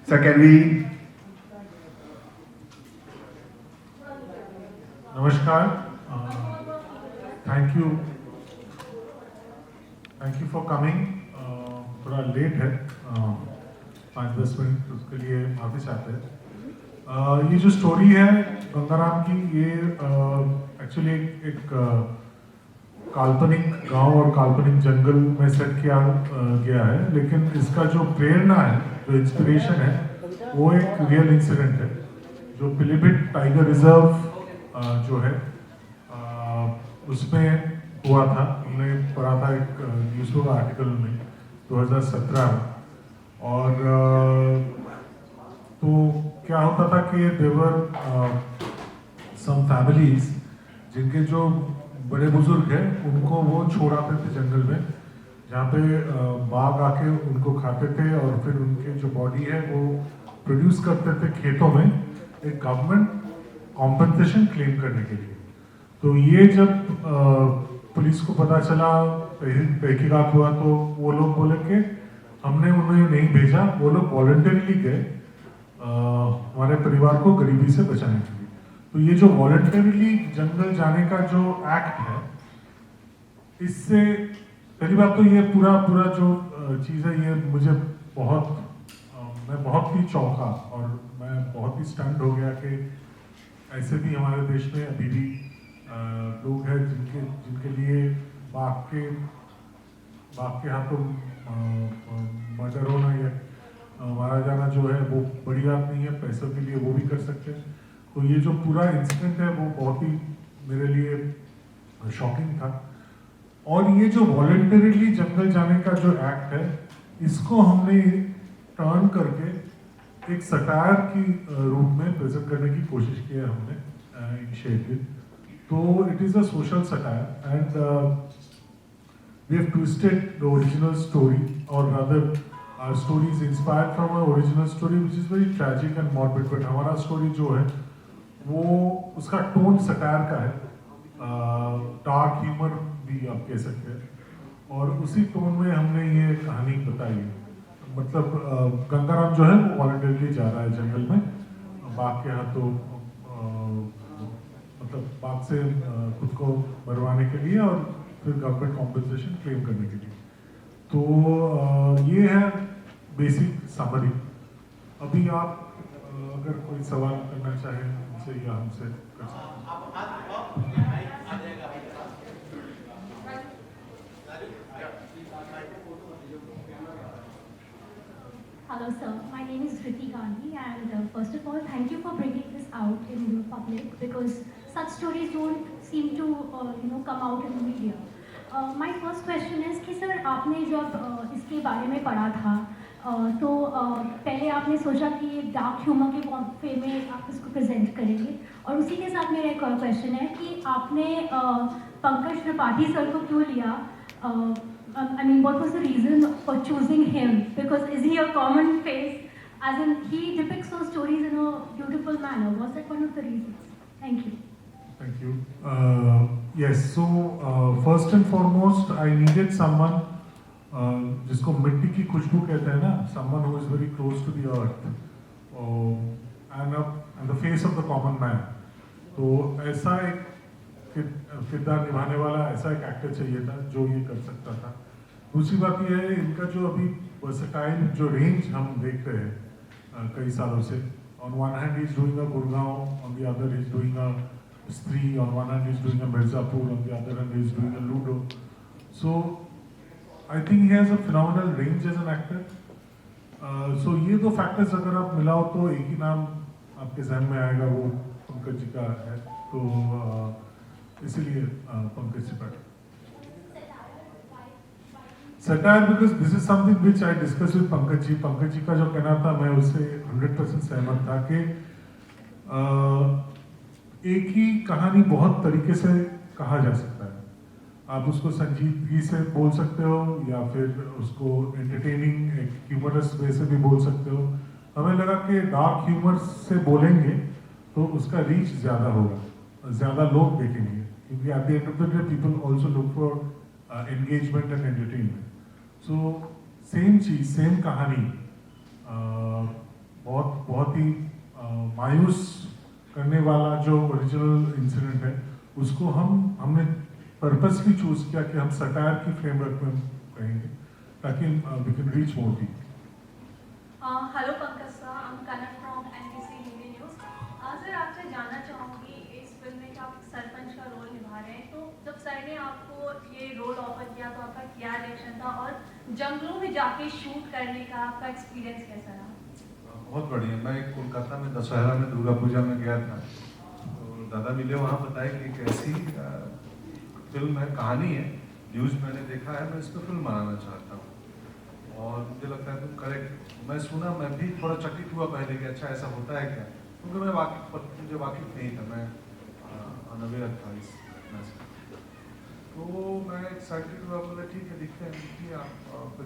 Sir, can we? Namaskar. Thank you. Thank you for coming. थोड़ा late है 5-10 minute, उसके लिए माफ़ी चाहते हैं। ये जो स्टोरी है गंगाराम की, ये एक्चुअली एक काल्पनिक गांव और काल्पनिक जंगल में सेट किया गया है, लेकिन इसका जो प्रेरणा है, जो इंस्पिरेशन है, वो एक रियल इंसिडेंट है जो पिलीभिट टाइगर रिजर्व जो है उसमें हुआ था। हमने पढ़ा था एक न्यूज़पेपर आर्टिकल में 2017 में। और तो क्या होता था कि देवर सम फैमिलीज जिनके जो बड़े बुजुर्ग हैं उनको वो छोड़ आते थे जंगल में, जहाँ पे बाघ आके उनको खाते थे और फिर उनके जो बॉडी है वो प्रोड्यूस करते थे खेतों में एक गवर्नमेंट कॉम्पनसेशन क्लेम करने के लिए। तो ये जब पुलिस को पता चला, तहकीकात हुआ, तो वो लोग बोले कि हमने उन्हें नहीं भेजा, वो लोग वॉलंटरीली गए हमारे परिवार को गरीबी से बचाने के लिए। तो ये जो वॉलंटरीली जंगल जाने का जो एक्ट है, इससे पहली बात तो ये पूरा जो चीज़ है, ये मुझे मैं बहुत ही चौंका और मैं बहुत ही स्टन्ड हो गया कि ऐसे भी हमारे देश में अभी भी लोग हैं जिनके लिए बाघ के हाथों मर्डर होना या मारा जाना जो है वो बड़ी बात नहीं है, पैसों के लिए वो भी कर सकते हैं। तो ये जो पूरा इंसिडेंट है वो बहुत ही मेरे लिए शॉकिंग था। और ये जो वॉलंटरीली जंगल जाने का जो एक्ट है, इसको हमने टर्न करके एक सटायर की रूप में प्रेजेंट करने की कोशिश की है हमने इनिशिएटिव। तो it is a social satire and we have twisted the original story, और rather our story is inspired from a original story which is very tragic and morbid. But हमारा स्टोरी जो है वो उसका टोन सटायर का है, dark humour भी आप कह सकते हैं, और उसी टोन में हमने ये कहानी बताई है। मतलब गंगाराम जो है वो वॉलंटरीली जा रहा है जंगल में बाघ के हाथों, मतलब बाघ से खुद को मरवाने के लिए और फिर गवर्नमेंट कॉम्पनसेशन क्लेम करने के लिए। तो ये है बेसिक समरी। अभी आप अगर कोई सवाल करना चाहें हमसे या हमसे कर सकते हैं। Hello sir, my name is Riti Gandhi, and first of all thank you for bringing this out in the public, because such stories don't seem to come out in the media. My first question is कि sir आपने जब इसके बारे में पढ़ा था तो पहले आपने सोचा कि ये डार्क ह्यूमर के वे में आप इसको प्रेजेंट करेंगे, और उसी के साथ मेरा एक और क्वेश्चन है कि आपने पंकज त्रिपाठी सर को क्यों लिया? I mean, what was the reason for choosing him? Because is he a common face? As in, he depicts those stories in a beautiful manner. Was that one of the reasons? Thank you. Thank you. Yes, so first and foremost, I needed someone जिसको मिट्टी की खुशबू कहते हैं ना, someone who is very close to the earth and the face of the common man. तो ऐसा एक किरदार निभाने वाला ऐसा एक एक्टर चाहिए था जो ये कर सकता था। दूसरी बात यह है, इनका जो अभी वर्सेटाइल जो रेंज हम देख रहे हैं कई सालों से, on one hand is doing a Gurgaon, on the other is doing a Stree, on one hand is doing a Mirzapur, on the other hand is doing a Ludo. So I think he has a phenomenal range as an actor. So ये दो factors अगर आप मिलाओ तो एक ही नाम आपके जहन में आएगा, वो पंकज जी का है। तो इसीलिए Pankaj Tripathi. Satire because this is something which I discuss with Pankaj ji. Pankaj ji का जो कहना था मैं उससे 100% सहमत था कि एक ही कहानी बहुत तरीके से कहा जा सकता है। आप उसको संजीदगी से बोल सकते हो या फिर उसको एंटरटेनिंग एक ह्यूमरस वे से भी बोल सकते हो। हमें लगा कि डार्क ह्यूमर से बोलेंगे तो उसका रीच ज़्यादा होगा, ज़्यादा लोग देखेंगे, क्योंकि at the end of the day people also look for engagement and entertainment. So same cheese, same कहानी, बहुत ही मायूस करने वाला जो ओरिजिनल इंसिडेंट है, उसको हमने पर्पसली चूज किया कि हम सटायर की फ्रेमवर्क में कहेंगे ताकि we can reach more people. Hello Pankaj sir, I am Kanak from NBC Hindi news. Sir आपसे जानना चाहूँगी, इस फिल्म में आप सरपंच का रोल निभा रहे हैं, तो जब सर ने आपको ये रोल ऑफर किया तो आपका क्या रिएक्शन था, और जंगलों में जाके शूट करने का आपका एक्सपीरियंस कैसा रहा? बहुत बढ़िया। मैं कोलकाता में दशहरा में दुर्गा पूजा में गया था, तो दादा मिले, वहाँ बताए कि एक ऐसी फिल्म है, कहानी है, न्यूज़ मैंने देखा है, मैं इस पर फिल्म बनाना चाहता हूँ और मुझे लगता है तुम करेक्ट। मैं सुना, मैं भी थोड़ा चकित हुआ पहले कि अच्छा ऐसा होता है क्या, क्योंकि मैं मुझे वाकिफ नहीं था, मैं अनअवेयर था इस घटना से। तो मैं एक्साइटेड हुआ, बोला ठीक है दिखते हैं, देखिए आप। फिर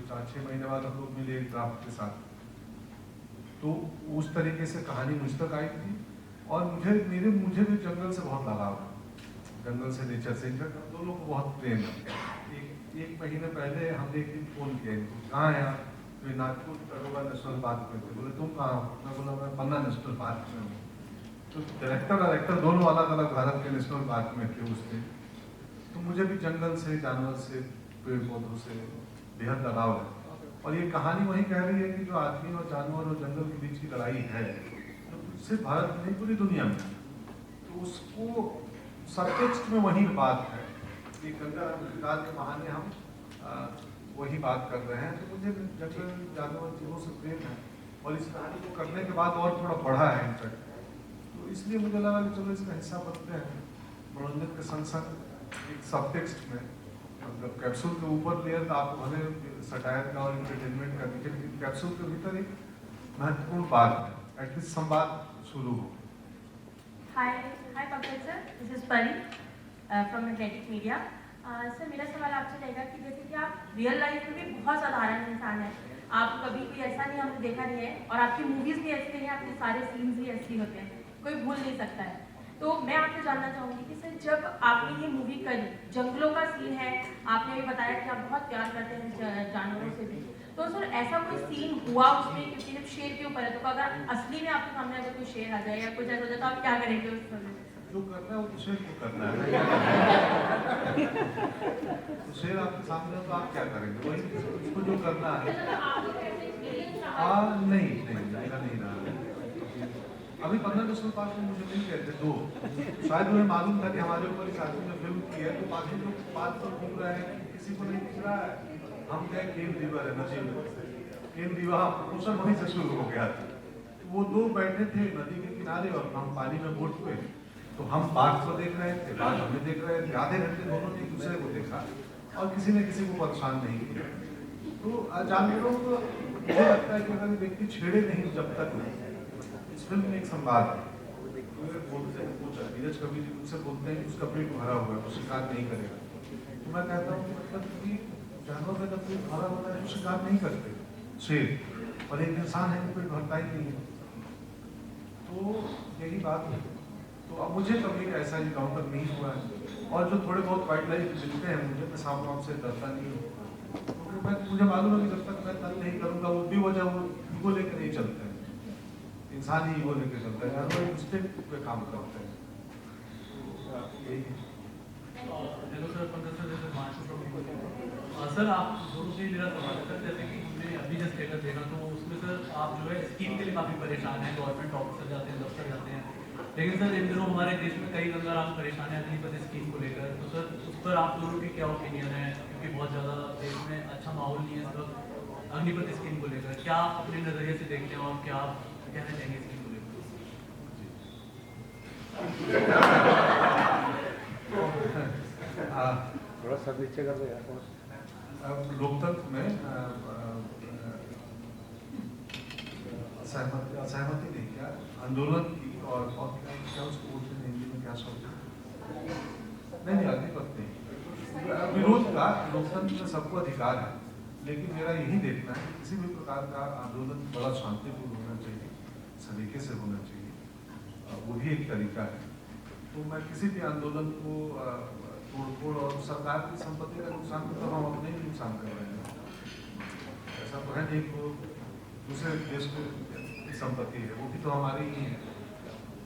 4-6 महीने बाद हम लोग मिले ड्राफ्ट के साथ, तो उस तरीके से कहानी मुझ तक आई थी। और मुझे भी जंगल से बहुत लगाव है, जंगल से, नेचर से। इनफैक्ट हम दोनों को बहुत प्रेम है। एक महीने पहले हमने एक दिन फोन किया इनको, कहाँ है आप? तो नागपुर करोगा नेशनल पार्क में थे। बोले तुम कहाँ हो? मैं बोला मैं पन्ना नेशनल पार्क में हूँ। तो डायरेक्टर दोनों अलग अलग भारत के नेशनल पार्क में थे उस दिन। तो मुझे भी जंगल से, जानवर से, पेड़ पौधों से बेहद लगाव है। और ये कहानी वही कह रही है कि जो आदमी और जानवर और जंगल के बीच की लड़ाई है, तो सिर्फ भारत में नहीं, पूरी दुनिया में, तो उसको सबटेक्स्ट में वही बात है कि गंगा किरदार के बहाने हम वही बात कर रहे हैं। तो मुझे जंगल, जानवर, जीवों से प्रेम है और इस कहानी को करने के बाद और थोड़ा बढ़ा है इनफैक्ट। तो इसलिए मुझे लगा कि चलो इसका हिस्सा बनते हैं। मनोरंजन के संग संग एक सबटेक्स्ट में, मतलब कैप्सूल के ऊपर लेयर तो आप भले सटायर का और एंटरटेनमेंट का, लेकिन कैप्सूल के भीतर एक महत्वपूर्ण बात है, एटलीस्ट संवाद शुरू हो। हाय पंकज सर, दिस इज परी फ्रॉम एथलेटिक मीडिया। सर मेरा सवाल आपसे रहेगा कि जैसे कि आप रियल लाइफ में भी बहुत साधारण इंसान हैं, आप कभी कोई ऐसा नहीं हमने देखा नहीं है, और आपकी मूवीज़ भी ऐसी हैं, आपके सारे सीन्स भी ऐसे होते हैं, कोई भूल नहीं सकता है। तो मैं आपसे जानना चाहूँगी कि सर जब आपने ये मूवी करी, जंगलों का सीन है, आपने भी बताया कि आप बहुत प्यार करते हैं जानवरों से भी, तो सर ऐसा कोई सीन हुआ उसमें, क्योंकि जब शेर के ऊपर है, तो अगर असली में आपके सामने अगर कोई शेर आ जाए या कुछ ऐसा हो जाए तो आप क्या करेंगे उस समय? जो करना है वो तो शेर को करना है। तो शेर आपके सामने हो तो आप क्या करेंगे? वही उसको जो करना है। नहीं, ऐसा नहीं रहा। अभी 15 नेशनल पार्क में मुझे मिल गए थे 2। शायद मुझे मालूम था कि हमारे ऊपर इस आदमी ने फिल्म की है, तो बाकी लोग पार्क पर घूम रहे हैं, किसी को नहीं दिख रहा है। हम गए केन रिवर है नजीब, केन रिवर प्रमोशन वहीं से शुरू हो गया था। वो 2 बैठे थे नदी के किनारे और हम पानी में बोट पे, तो हम बाघ को देख रहे थे, बाघ हमें देख रहे थे। आधे घंटे दोनों ने एक दूसरे को देखा और किसी ने किसी को परेशान नहीं किया। तो जानवरों को मुझे लगता है कि अगर व्यक्ति छेड़े नहीं जब तक नहीं, इस फिल्म में एक संवाद है। बोलते हैं कुछ नीरज कवि जी उनसे बोलते हैं कि उसका पेट भरा हुआ है, वो शिकार नहीं करेगा। तो मैं कहता हूँ कि मतलब कि जानवर का जब पेट भरा होता है तो शिकार नहीं करते शेर, और एक इंसान है तो पेट भरता ही नहीं है। तो यही बात है। तो अब मुझे कभी ऐसा इनकाउंटर नहीं हुआ है, और जो थोड़े बहुत वाइल्ड लाइफ मिलते हैं मुझे, मैं सांप वाप से डरता नहीं हूँ, क्योंकि मुझे मालूम है कि जब तक मैं तंग नहीं करूँगा, वो भी वजह वो ईगो लेकर नहीं चलते हैं। इंसान ही ईगो लेकर चलता है, जानवर इंस्टिंक्ट पे काम करते हैं। यही है। हेलो सर, पंकज सर, जैसे माशू सर, आप दोनों से मेरा सवाल है सर, जैसे कि हमने अभी जस्ट लेकर देखा, तो उसमें सर आप जो है स्कीम के लिए काफ़ी परेशान हैं, गवर्नमेंट ऑफिसर जाते हैं, दफ्तर जाते हैं, लेकिन सर इन दिनों हमारे देश में कई गंगाराम परेशान है अग्निपथ स्कीम को लेकर। तो सर उस पर आप दोनों की क्या ओपिनियन है, क्योंकि बहुत ज़्यादा देश में अच्छा माहौल नहीं है इस वक्त अग्निपथ स्कीम को लेकर, क्या आप अपने नज़रिए से देखते हैं और क्या आप कहना चाहेंगे स्कीम को लेकर? थोड़ा सा नीचे कर दो यार। लोकतंत्र में असहमति नहीं, क्या आंदोलन की और क्या उसको बोलते हैं हिंदी में, क्या शब्द? नहीं, अग्निपथ नहीं, विरोध का लोकतंत्र में सबको अधिकार है, लेकिन मेरा यही देखना है कि किसी भी प्रकार का आंदोलन बड़ा शांतिपूर्ण होना चाहिए, सलीके से होना चाहिए, वो भी एक तरीका है। तो मैं किसी भी आंदोलन को तोड़फोड़ और सरकार की संपत्ति का नुकसान तो हम अपने ही नुकसान कर रहे हैं। ऐसा तो है नहीं कि वो दूसरे देश की संपत्ति है, वो भी तो हमारी ही है।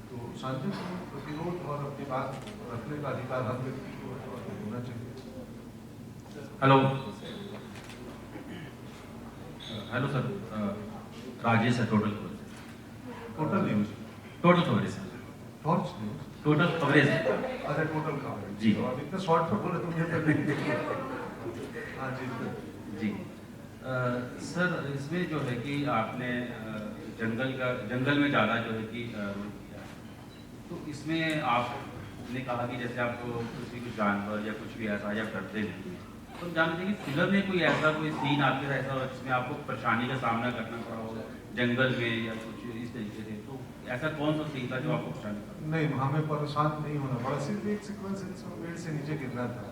तो शांतिपूर्ण प्रतिरोध और अपनी बात रखने का अधिकार हर व्यक्ति को होना चाहिए। हेलो हेलो सर, राजेश है total total news, coverage sir, torch news, total coverage. अच्छा टोटल कवरेज जी। तो अब इतने शॉर्ट में बोले तुमने तो नहीं। हाँ जी जी सर, इसमें जो है कि आपने जंगल में ज़्यादा जो है कि रोल किया, तो इसमें आपने कहा कि जैसे आपको किसी भी जानवर या कुछ भी ऐसा या डरते नहीं, तो हम जानते हैं कि फिल्म में कोई सीन आपके ऐसा हो जिसमें आपको परेशानी का सामना करना पड़ा हो जंगल में या कुछ इस तरीके से, तो ऐसा कौन सा सीन था जो आपको परेशानी पड़ा? नहीं, हमें परेशान नहीं होना पड़ा, सिर्फ एक सीक्वेंस है पेड़ से नीचे गिरना था,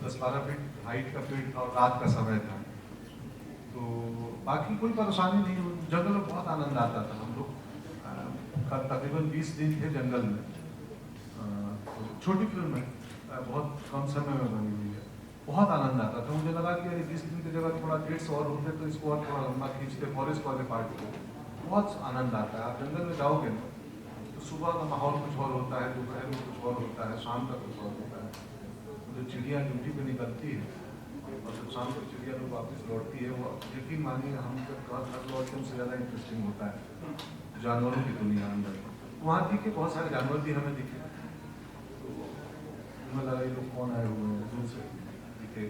10-12 फीट हाइट का पेड़ था और रात का समय था, तो बाकी कोई परेशानी नहीं हुई। जंगल में बहुत आनंद आता था। हम लोग तकरीबन 20 दिन थे जंगल में। तो छोटी फिल्म है, बहुत कम समय में बनी हुई है, बहुत आनंद आता था। मुझे लगा कि 20 दिन की जगह थोड़ा डेढ़ से और होते तो इसको और थोड़ा लंबा खींचते, फॉरेस्ट वाले पार्ट को। बहुत आनंद आता है। आप जंगल में जाओगे ना तो सुबह का माहौल कुछ और होता है, दोपहर में कुछ और होता है, शाम का कुछ और होता है। तो चिड़िया ड्यूटी पे निकलती है और जब शाम को चिड़िया लोग वापस लौटती है, वो यकीन मानिए हम जब घर लौटते हैं उससे ज़्यादा इंटरेस्टिंग होता है जानवरों की दुनिया अंदर। वहाँ दिखे बहुत सारे जानवर भी हमें दिखे, तो हमें लगा ये लोग कौन आए हुए हैं। दूर से दिखे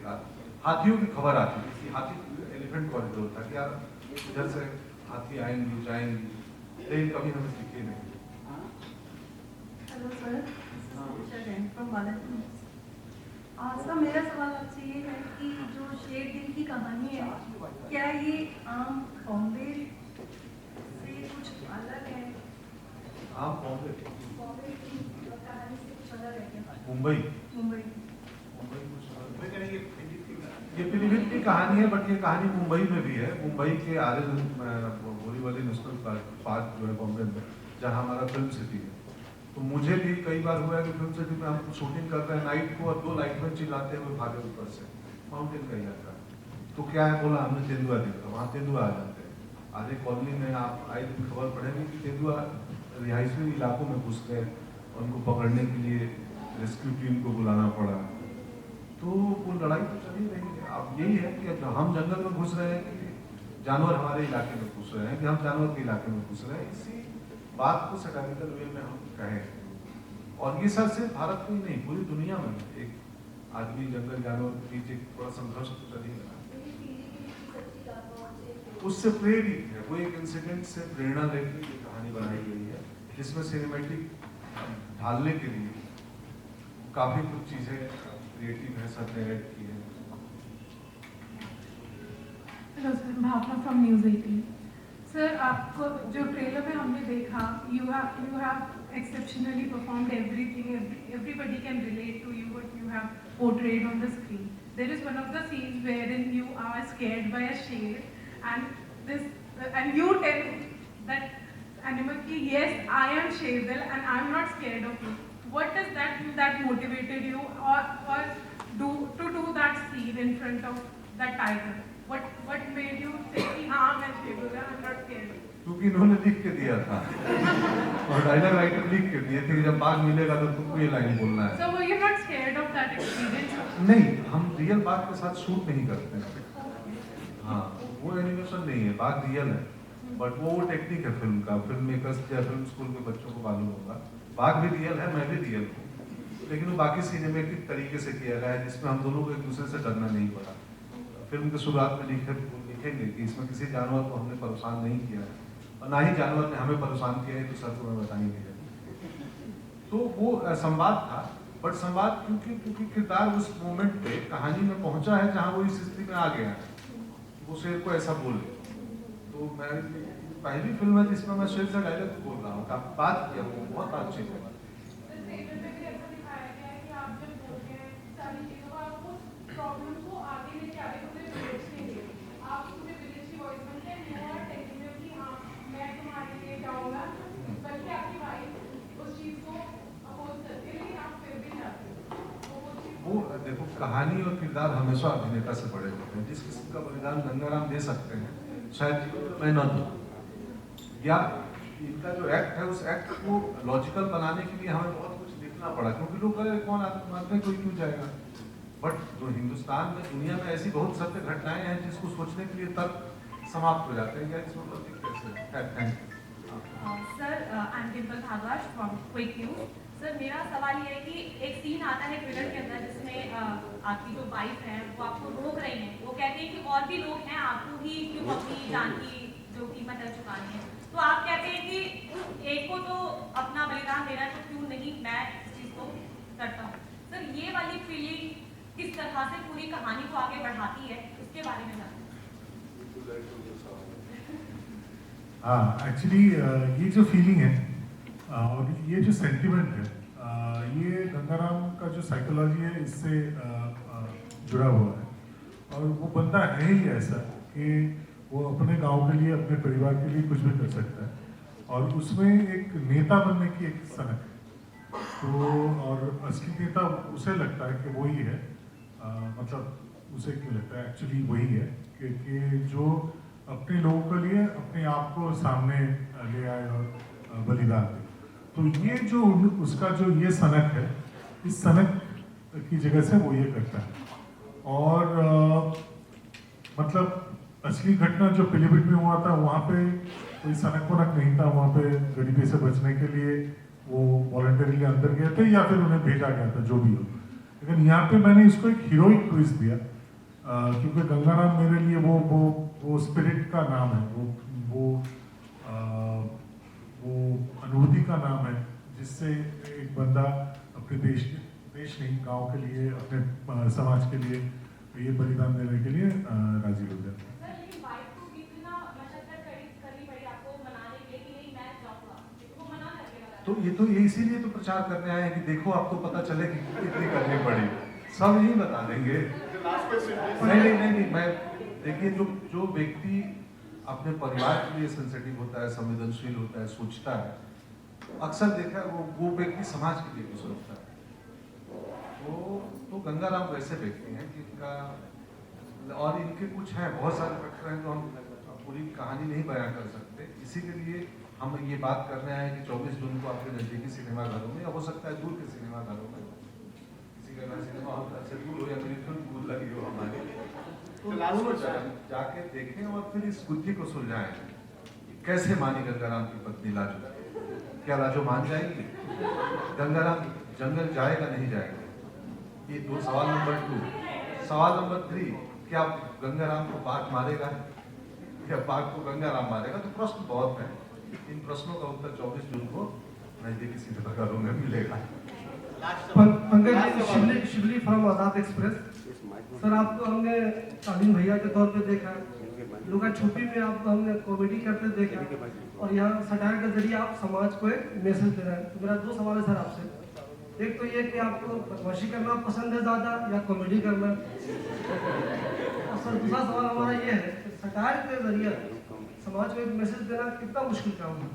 हाथियों की खबर आती थी कि हाथी एलिफेंट कॉरिडोर था कि यार इधर से हाथी आएंगी जाएंगी, लेकिन कभी हमें दिखे नहीं। Hello sir, from Balaji. Sir मेरा सवाल आपसे ये है कि जो शेर दिल की कहानी है, क्या ये आम बॉम्बे से कुछ अलग है? आम बॉम्बे बॉम्बे की कहानी से कुछ अलग है क्या? मुंबई मुंबई ये पीलीभीत की कहानी है, बट ये कहानी मुंबई में भी है। मुंबई के बोरीवली नेशनल पार्क जो है बॉम्बे में, जहाँ हमारा फिल्म सिटी है। तो मुझे भी कई बार हुआ है कि फिल्म सिटी में हम शूटिंग करते हैं नाइट को और 2 लाइटमैन चिल्लाते हुए भागे ऊपर से, माउंटेन का इलाका। तो क्या है बोला, हमने तेंदुआ देखा, वहाँ तेंदुआ आ जाते हैं। आधे कॉलोनी में आप आए दिन खबर पड़ेगी कि तेंदुआ रिहायशी इलाकों में घुस गए, उनको पकड़ने के लिए रेस्क्यू टीम को बुलाना पड़ा। तो वो लड़ाई तो चली रही है। अब यही है कि अब हम जंगल में घुस रहे हैं कि जानवर हमारे इलाके में घुस रहे हैं, कि हम जानवर के इलाके में घुस रहे हैं, इसी बात को सैटारिकल वे में हम कहें। और ये सर सिर्फ भारत में ही नहीं, पूरी दुनिया में एक आदमी जंगल जानवर के बीच एक थोड़ा संघर्ष तो चल ही रहा है। उससे प्रेरित है, वो एक इंसिडेंट से प्रेरणा लेकर ये कहानी बनाई गई है, जिसमें सिनेमैटिक ढालने के लिए काफी कुछ चीजें क्रिएटिव है, सब ने ऐड की है। Hello sir, Bhavna from news 18। Sir, आपको जो ट्रेलर में हमने देखा, you have exceptionally performed everything, everybody can relate to you what you have portrayed on the screen. There is one of the scenes wherein you are scared by a sher and you tell that animal ki yes, I am Sherdil and I am not scared of you. What does that motivated you or do that scene in front of that tiger? What made you say कि हाँ मैं Sherdil I am not scared? क्योंकि इन्होंने लिख के दिया था और डायलॉग राइटर लिख के दिए थे कि जब बाघ मिलेगा तो तुमको ये लाइन बोलना है। So were you not scared of that experience? नहीं, हम रियल बाघ के साथ शूट नहीं करते हैं। हाँ, वो एनिमेशन नहीं है, बाघ रियल है, बट वो टेक्निक है फिल्म का। फिल्म मेकर्स या फिल्म स्कूल के बच्चों को मालूम होगा। बाघ भी रियल है, मैं भी रियल हूँ, लेकिन वो बाकी सिनेमैटिक तरीके से किया गया है, जिसमें हम दोनों को एक दूसरे से डरना नहीं पड़ा। फिल्म के शुरुआत में लिखेंगे कि इसमें किसी जानवर को हमने परेशान नहीं किया है और ना ही जानवर ने हमें परेशान किया है, तो सर को मैं बताएंगे। तो वो संवाद था, बट संवाद क्योंकि किरदार उस मोमेंट पे कहानी में पहुंचा है जहाँ वो इस स्थिति में आ गया है, वो शेर को ऐसा बोले। तो मैं पहली फिल्म है जिसमें मैं शेर से डायरेक्ट बोल रहा हूँ, बात किया, वो बहुत अच्छी है। वो देखो कहानी और किरदार हमेशा अभिनेता से बड़े होते हैं। जिस किस्म का बलिदान गंगाराम दे सकते हैं शायद जीवन में न दो, या इनका जो एक्ट है उस एक्ट को लॉजिकल बनाने के लिए हमें बहुत कुछ देखना पड़ा, क्योंकि लोग कह रहे कौन आत्महत्या कोई क्यों जाएगा। बट जो हिंदुस्तान में दुनिया में ऐसी बहुत सत्य घटनाएं हैं जिसको सोचने के लिए तर्क समाप्त हो जाते हैं। या इसमें लॉजिक कैसे है? Thank you. Sir I am Dimple Bhardwaj from Quick News. Sir मेरा सवाल ये है कि एक सीन आता है ट्रेलर के अंदर जिसमें आपकी जो वाइफ है वो आपको रोक रही है, वो कहती है कि और भी लोग हैं, आपको ही क्यों अपनी जान की जो कीमत है चुकानी है। तो आप कहते हैं कि एक को तो अपना बलिदान देना है, तो क्यों नहीं मैं इस चीज़ को करता हूँ। सर ये वाली फीलिंग किस तरह से पूरी कहानी को आगे बढ़ाती है, उसके बारे में जानते हाँ, एक्चुअली ये जो फीलिंग है और ये जो सेंटिमेंट है, ये गंगाराम का जो साइकोलॉजी है इससे जुड़ा हुआ है। और वो बंदा है ही ऐसा कि वो अपने गांव के लिए, अपने परिवार के लिए कुछ भी कर सकता है। और उसमें एक नेता बनने की एक सनक है, तो और असली नेता उसे लगता है कि वही है, मतलब उसे क्यों लगता है, एक्चुअली वही है कि जो अपने लोगों के लिए अपने आप को सामने ले आए और बलिदान दे। तो ये जो उसका जो ये सनक है, इस सनक की जगह से वो ये करता है। और मतलब असली घटना जो पिलीभीत में हुआ था वहाँ पे कोई सनक वनक नहीं था, वहाँ पे गरीबी से बचने के लिए वो वॉलंटरीली अंदर गए थे या फिर उन्हें भेजा गया था, जो भी हो। लेकिन यहाँ पे मैंने इसको एक हीरोइक ट्विस्ट दिया, क्योंकि गंगाराम मेरे लिए वो स्पिरिट का नाम है, वो अनुभूति का नाम है, जिससे एक बंदा अपने देश नहीं, गांव के लिए, अपने समाज के लिए ये बलिदान देने के लिए राजी हो जाता है। तो ये इसीलिए तो प्रचार करने आए हैं कि देखो आपको पता चले कि कितनी करनी पड़ी, सब यही बता देंगे। नहीं, मैं देखिए जो व्यक्ति अपने परिवार के लिए सेंसिटिव होता है, संवेदनशील होता है, सोचता है, अक्सर देखा है वो व्यक्ति समाज के लिए भी सोचता है। तो गंगाराम वैसे व्यक्ति हैं जिनका, और इनके कुछ हैं, बहुत सारे फैक्टर हैं जो हम पूरी कहानी नहीं बयां कर सकते। इसी के लिए हम ये बात कर रहे हैं कि 24 जून को आपके नजदीकी सिनेमाघरों में, या हो सकता है दूर के सिनेमाघरों में, किसी का सिनेमा हॉल से दूर हो या फिर फिल्म दूर लगी हो हमारी, तो जाके देखें और फिर इस बुद्धि को सुलझाएं। कैसे मानी गंगाराम की पत्नी लाजो? क्या लाजो मान जाएगी? गंगाराम जंगल जाएगा नहीं जाएगा? ये दो सवाल नंबर 2। सवाल नंबर 3, क्या गंगाराम को बाघ मारेगा या बाघ को गंगाराम मारेगा? तो प्रश्न बहुत है। इन प्रश्नों का उत्तर 24 जून को नजदीकी सिनेमाघरों में मिलेगा। पंकज शिवली फ्रॉम आजाद एक्सप्रेस। सर आपको हमने कालीन भैया के तौर पे देखा, लुका छुपी में आपको हमने कॉमेडी करते देखा, और यहाँ सटायर के जरिए आप समाज को एक मैसेज दे रहे हैं। तो मेरा 2 सवाल है सर आपसे। एक तो ये कि आपको बदमाशी करना पसंद है ज़्यादा या कॉमेडी करना? और सर दूसरा सवाल हमारा ये है कि सटायर के जरिए समाज को एक मैसेज देना कितना मुश्किल काम है?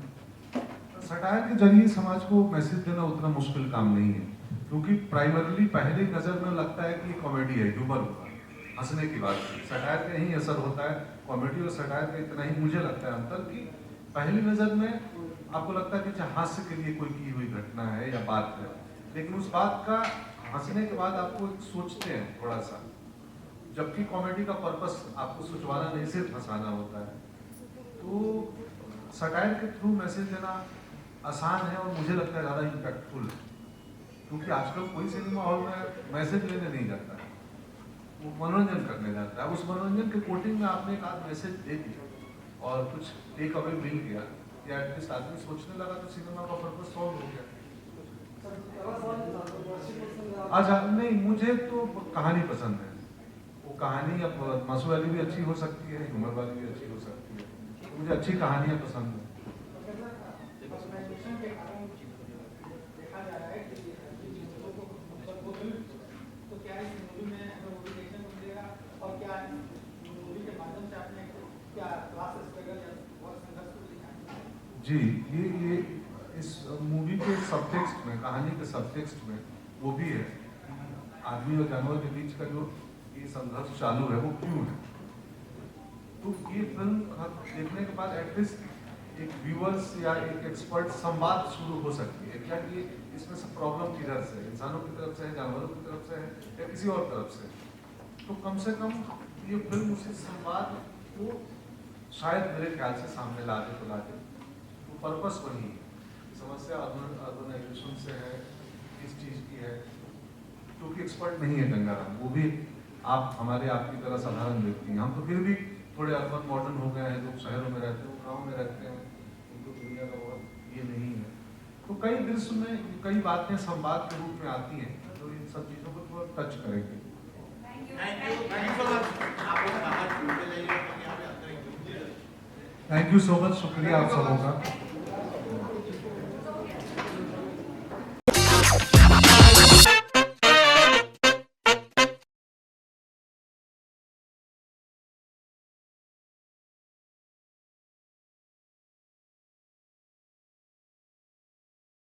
सटायर के जरिए समाज को मैसेज देना उतना मुश्किल काम नहीं है, क्योंकि प्राइमरीली पहली नजर में लगता है कि कॉमेडी है, ह्यूमर होगा, हंसने की बात है। सटायर का यही असर होता है, कॉमेडी और सटायर का इतना ही मुझे लगता है अंतर, कि पहली नजर में आपको लगता है कि हास्य के लिए कोई की हुई घटना है या बात है, लेकिन उस बात का हंसने के बाद आपको सोचते हैं थोड़ा सा, जबकि कॉमेडी का पर्पस आपको सोचवाना नहीं, सिर्फ हंसाना होता है। तो सटायर के थ्रू मैसेज देना आसान है और मुझे लगता है ज़्यादा इम्पैक्टफुल है, क्योंकि आजकल कोई सिनेमा हॉल में मैसेज लेने नहीं जाता है, वो मनोरंजन करने जाता है। उस मनोरंजन के कोटिंग में आपने एक आध मैसेज दे दिया और कुछ टेक अवे मिल गया, या एटलीस्ट आदमी सोचने लगा, तो सिनेमा का पर्पस सॉल्व हो गया। अच्छा, नहीं, मुझे तो कहानी पसंद है। वो कहानी अब मासू वाली भी अच्छी हो सकती है, ह्यूमर वाली भी अच्छी हो सकती है, तो मुझे अच्छी कहानियाँ पसंद है। जी, ये इस मूवी के सबटेक्स्ट में, कहानी के सबटेक्स्ट में वो भी है। आदमी और जानवर के बीच का जो ये संघर्ष चालू है वो क्यों है। तो ये फिल्म देखने के बाद एटलीस्ट एक व्यूअर्स या एक एक्सपर्ट संवाद शुरू हो सकती है क्या कि इसमें सब प्रॉब्लम किधर से है, इंसानों की तरफ से है, जानवरों की तरफ से है या किसी और तरफ से। तो कम से कम ये फिल्म उसी संवाद को शायद मेरे ख्याल से सामने ला दे तो पर्पस वही है। समस्या अर्बनाइजेशन से है, किस चीज़ की है, क्योंकि एक्सपर्ट नहीं है गंगाराम, वो भी आपकी तरह साधारण व्यक्ति हैं। हम तो फिर भी थोड़े अर्बन मॉडर्न हो गए हैं, लोग शहरों में रहते हैं, वो गाँव में रहते हैं, उनको दुनिया का बहुत ये नहीं है। तो कई दृश्य में कई बातें संवाद के रूप में आती हैं जो इन सब चीज़ों को थोड़ा टच करेंगे। थैंक यू सो मच, शुक्रिया आप सबों का।